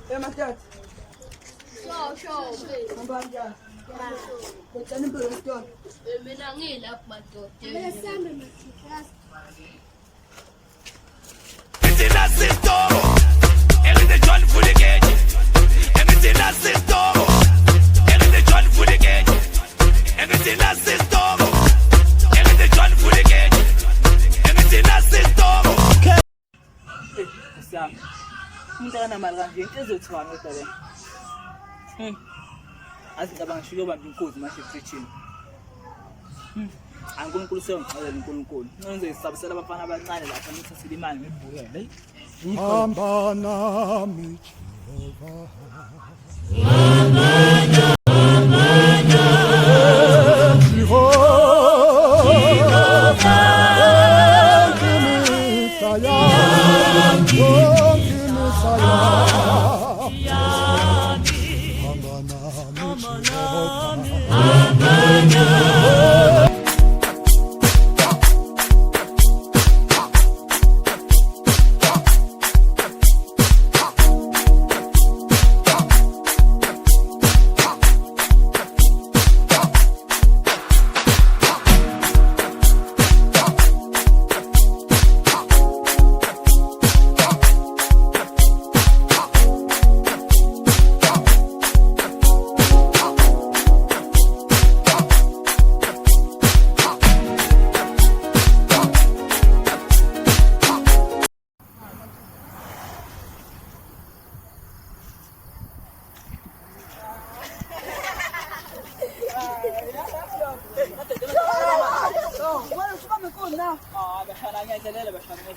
madoda. Sho. Ngibanja. Ngicela impilo yesitolo. Mina ngilapha madoda. Lesambe masikhazi. Everything I system, everything John for the gate. Everything I system, everything John for the gate. Everything I system, everything John for the gate. Everything I system. Sam. Umntana mali kanje into ezothwana kodwa le. Athi ngicabanga ngishilo bamba inkozi manje preaching. Ankulunkulu sengixolela uNkulunkulu. Ngenze isabisela abafana abancane lapha ngithathile imali ngibuyele. Hamba nami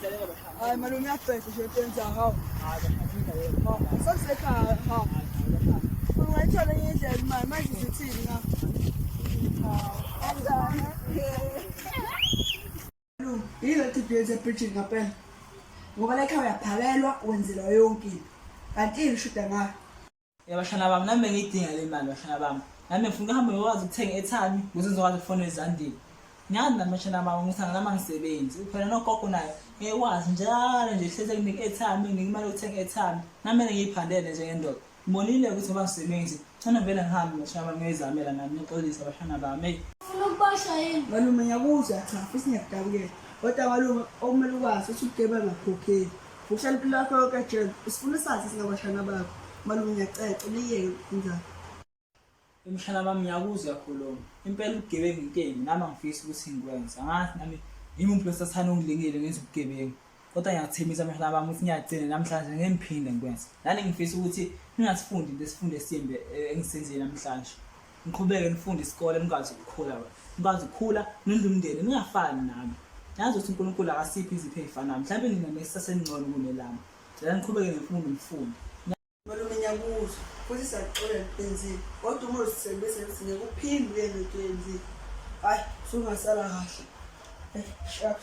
Jehova. Ay, malume yaphethe nje yenza hawo. Sasekhaya ha. Ungayithola indlela imali manje sithini na? Yile tidweze preaching ngapela. Ngoba la ekhaya uyaphakelwa wenzelwa yonke into. Kanti ishuda ngayo. Yabashana bami nami ngidinga le mali bashana bami. Nami ngifuna uhambe ukwazi ukuthenga airtime ukuze ngizokwazi ukufona ezandile. Ngiyazi namashana bami ukuthi nami ngisebenzi. Phela nogogo naye ekwazi njalo nje hleze kunike airtime nginike imali yokuthenga airtime. Nami ngiyiphandele njengendoda. Ngibonile ukuthi ngoba ngisebenzi. Thona vele ngihambe bashana bami ngiyizamela nami ngixolisa bashana bami. Ufuna ukubasha yini? Malume ngiyakuzwa cha futhi ngiyakudabukela. Kodwa malume okumele ukwazi ukuthi ugebe ngakhokheli. Uhlala impilo yakho yonke nje usifuna sathi singabashana bakho. Malume ngiyacela liyeke njalo. Umshana bami ngiyakuzwa khuluma. Impela ubugebengu inkingi nami angifisi ukuthi ngikwenze. Angathi nami yimi umuntu osathana ungilingile ngenza ubugebengu. Kodwa ngiyathembisa abashana bami ukuthi ngiyagcina namhlanje ngemphinda ngikwenza. Lana ngifisa ukuthi ningasifundi lesifundo esimbe engisenzile namhlanje. Ngiqhubeke ngifunde isikole ngingazi ukukhula wena. Ngingazi ukukhula nindlu umndeni ningafani nami. Yazi ukuthi uNkulunkulu akasiphi izipho ezifanayo. Mhlawumbe nina nesasengcono kunelami. Ngicela ngiqhubeke ngifunde. Malume ngiyakuzwa futhi siyaxolela benzile. Kodwa uma usisebenzisa singekuphinde uyenzile. Hayi, sungasala kahle. Shap.